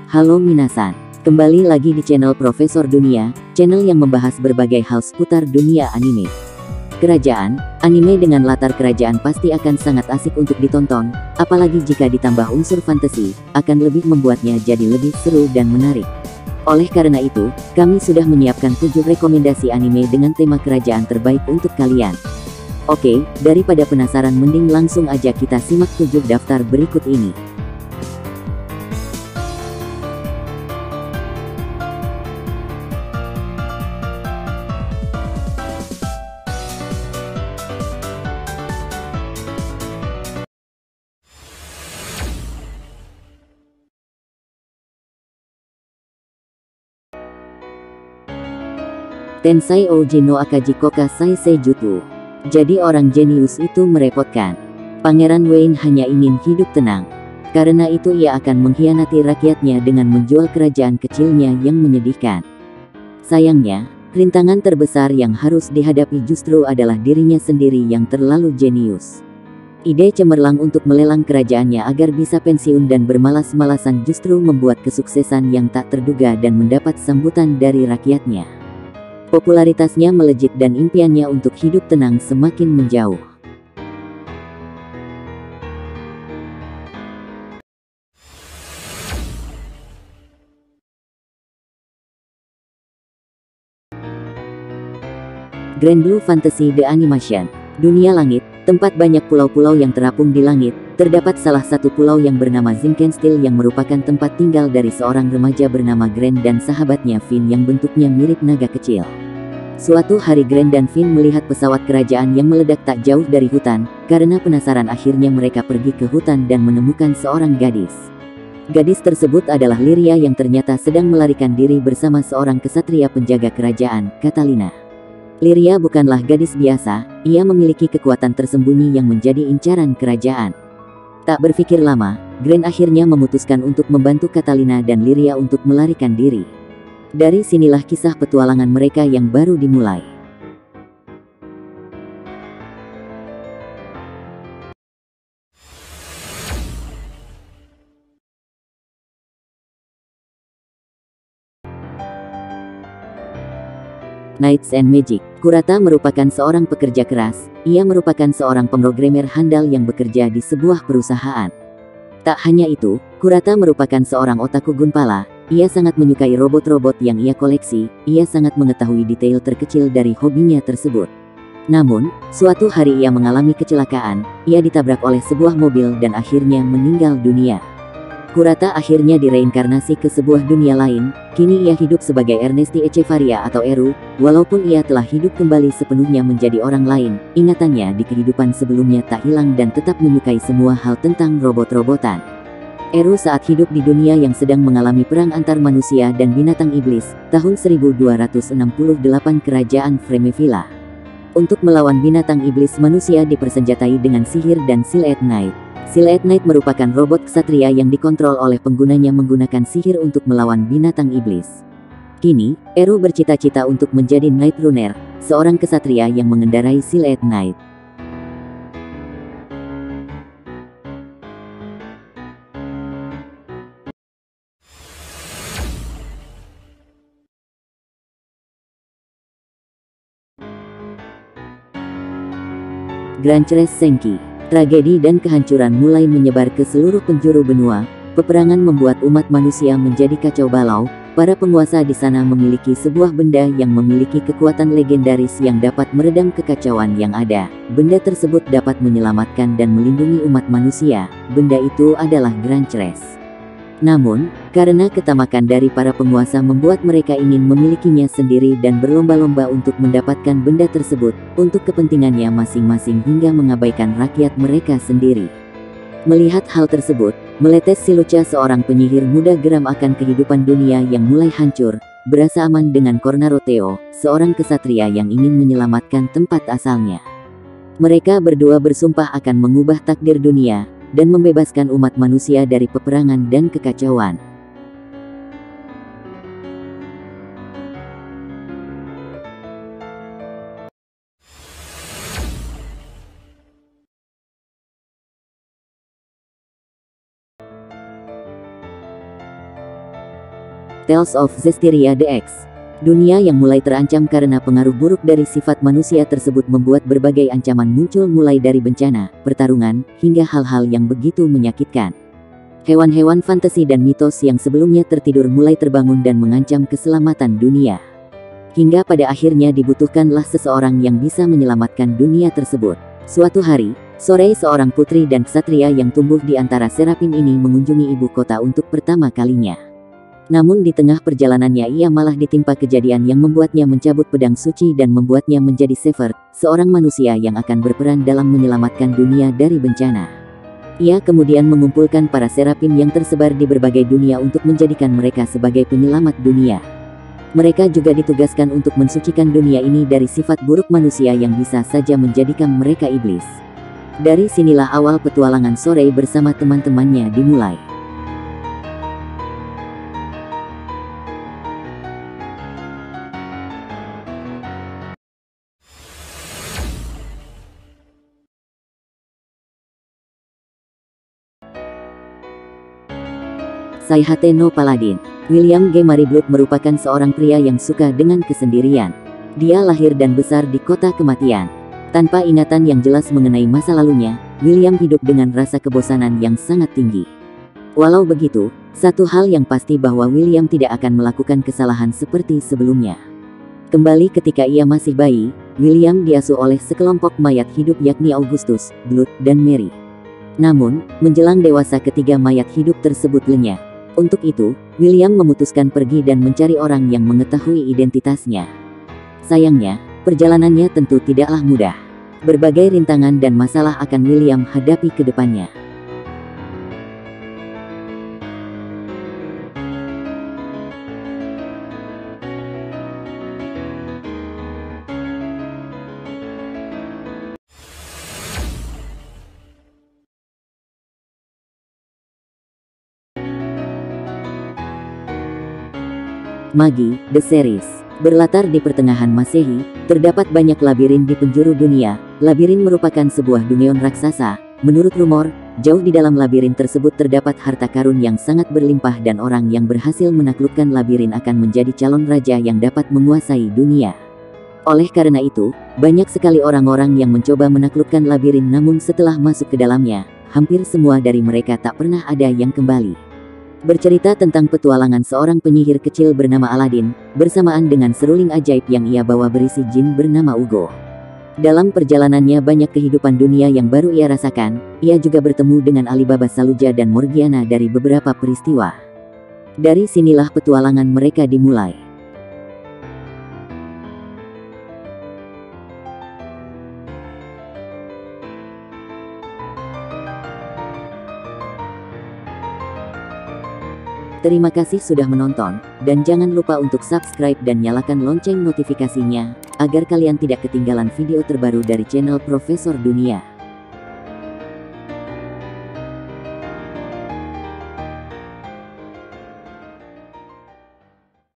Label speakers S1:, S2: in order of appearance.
S1: Halo minasan, kembali lagi di channel Profesor Dunia, channel yang membahas berbagai hal seputar dunia anime. Kerajaan, anime dengan latar kerajaan pasti akan sangat asik untuk ditonton, apalagi jika ditambah unsur fantasi, akan lebih membuatnya jadi lebih seru dan menarik. Oleh karena itu, kami sudah menyiapkan 7 rekomendasi anime dengan tema kerajaan terbaik untuk kalian. Oke, daripada penasaran mending langsung aja kita simak 7 daftar berikut ini. Tensai Ouji no Akaji Koka Sai Seijutsu. Jadi orang jenius itu merepotkan. Pangeran Wayne hanya ingin hidup tenang. Karena itu ia akan mengkhianati rakyatnya dengan menjual kerajaan kecilnya yang menyedihkan. Sayangnya, rintangan terbesar yang harus dihadapi justru adalah dirinya sendiri yang terlalu jenius. Ide cemerlang untuk melelang kerajaannya agar bisa pensiun dan bermalas-malasan justru membuat kesuksesan yang tak terduga dan mendapat sambutan dari rakyatnya. Popularitasnya melejit dan impiannya untuk hidup tenang semakin menjauh. Grand Blue Fantasy The Animation. Dunia langit, tempat banyak pulau-pulau yang terapung di langit, terdapat salah satu pulau yang bernama Zinkensteel yang merupakan tempat tinggal dari seorang remaja bernama Grant dan sahabatnya Finn yang bentuknya mirip naga kecil. Suatu hari Grant dan Finn melihat pesawat kerajaan yang meledak tak jauh dari hutan. Karena penasaran akhirnya mereka pergi ke hutan dan menemukan seorang gadis. Gadis tersebut adalah Lyria yang ternyata sedang melarikan diri bersama seorang kesatria penjaga kerajaan, Catalina. Lyria bukanlah gadis biasa, ia memiliki kekuatan tersembunyi yang menjadi incaran kerajaan. Tak berpikir lama, Grant akhirnya memutuskan untuk membantu Catalina dan Lyria untuk melarikan diri. Dari sinilah kisah petualangan mereka yang baru dimulai. Knights and Magic. Kurata merupakan seorang pekerja keras, ia merupakan seorang pemrogramer handal yang bekerja di sebuah perusahaan. Tak hanya itu, Kurata merupakan seorang otaku gunpala. Ia sangat menyukai robot-robot yang ia koleksi, ia sangat mengetahui detail terkecil dari hobinya tersebut. Namun, suatu hari ia mengalami kecelakaan, ia ditabrak oleh sebuah mobil dan akhirnya meninggal dunia. Kurata akhirnya direinkarnasi ke sebuah dunia lain, kini ia hidup sebagai Ernesti Echevarria atau Eru, walaupun ia telah hidup kembali sepenuhnya menjadi orang lain, ingatannya di kehidupan sebelumnya tak hilang dan tetap menyukai semua hal tentang robot-robotan. Eru saat hidup di dunia yang sedang mengalami perang antar manusia dan binatang iblis, tahun 1268 kerajaan Fremevilla. Untuk melawan binatang iblis manusia dipersenjatai dengan sihir dan Silhouette Knight. Silhouette Knight merupakan robot ksatria yang dikontrol oleh penggunanya menggunakan sihir untuk melawan binatang iblis. Kini, Eru bercita-cita untuk menjadi Night Runner, seorang ksatria yang mengendarai Silhouette Knight. Granchres Senki. Tragedi dan kehancuran mulai menyebar ke seluruh penjuru benua. Peperangan membuat umat manusia menjadi kacau balau. Para penguasa di sana memiliki sebuah benda yang memiliki kekuatan legendaris yang dapat meredam kekacauan yang ada. Benda tersebut dapat menyelamatkan dan melindungi umat manusia. Benda itu adalah Granchres. Namun, karena ketamakan dari para penguasa membuat mereka ingin memilikinya sendiri dan berlomba-lomba untuk mendapatkan benda tersebut, untuk kepentingannya masing-masing hingga mengabaikan rakyat mereka sendiri. Melihat hal tersebut, Meletes Silucha seorang penyihir muda geram akan kehidupan dunia yang mulai hancur, berasa aman dengan Cornaroteo, seorang kesatria yang ingin menyelamatkan tempat asalnya. Mereka berdua bersumpah akan mengubah takdir dunia, dan membebaskan umat manusia dari peperangan dan kekacauan. Tales of Zestiria DX. Dunia yang mulai terancam karena pengaruh buruk dari sifat manusia tersebut membuat berbagai ancaman muncul mulai dari bencana, pertarungan, hingga hal-hal yang begitu menyakitkan. Hewan-hewan fantasi dan mitos yang sebelumnya tertidur mulai terbangun dan mengancam keselamatan dunia. Hingga pada akhirnya dibutuhkanlah seseorang yang bisa menyelamatkan dunia tersebut. Suatu hari, sore seorang putri dan ksatria yang tumbuh di antara serapim ini mengunjungi ibu kota untuk pertama kalinya. Namun di tengah perjalanannya ia malah ditimpa kejadian yang membuatnya mencabut pedang suci dan membuatnya menjadi Sephert, seorang manusia yang akan berperan dalam menyelamatkan dunia dari bencana. Ia kemudian mengumpulkan para serapim yang tersebar di berbagai dunia untuk menjadikan mereka sebagai penyelamat dunia. Mereka juga ditugaskan untuk mensucikan dunia ini dari sifat buruk manusia yang bisa saja menjadikan mereka iblis. Dari sinilah awal petualangan sore bersama teman-temannya dimulai. Sayhate no Paladin. William G. Maribluth merupakan seorang pria yang suka dengan kesendirian. Dia lahir dan besar di kota kematian. Tanpa ingatan yang jelas mengenai masa lalunya, William hidup dengan rasa kebosanan yang sangat tinggi. Walau begitu, satu hal yang pasti bahwa William tidak akan melakukan kesalahan seperti sebelumnya. Kembali ketika ia masih bayi, William diasuh oleh sekelompok mayat hidup yakni Augustus, Blood, dan Mary. Namun, menjelang dewasa ketiga mayat hidup tersebut lenyap. Untuk itu, William memutuskan pergi dan mencari orang yang mengetahui identitasnya. Sayangnya, perjalanannya tentu tidaklah mudah. Berbagai rintangan dan masalah akan William hadapi ke depannya. Magi, The Series. Berlatar di pertengahan Masehi, terdapat banyak labirin di penjuru dunia. Labirin merupakan sebuah dungeon raksasa. Menurut rumor, jauh di dalam labirin tersebut terdapat harta karun yang sangat berlimpah dan orang yang berhasil menaklukkan labirin akan menjadi calon raja yang dapat menguasai dunia. Oleh karena itu, banyak sekali orang-orang yang mencoba menaklukkan labirin namun setelah masuk ke dalamnya, hampir semua dari mereka tak pernah ada yang kembali. Bercerita tentang petualangan seorang penyihir kecil bernama Aladin, bersamaan dengan seruling ajaib yang ia bawa berisi jin bernama Ugo. Dalam perjalanannya banyak kehidupan dunia yang baru ia rasakan, ia juga bertemu dengan Alibaba Saluja dan Morgiana dari beberapa peristiwa. Dari sinilah petualangan mereka dimulai. Terima kasih sudah menonton, dan jangan lupa untuk subscribe dan nyalakan lonceng notifikasinya, agar kalian tidak ketinggalan video terbaru dari channel Profesor Dunia.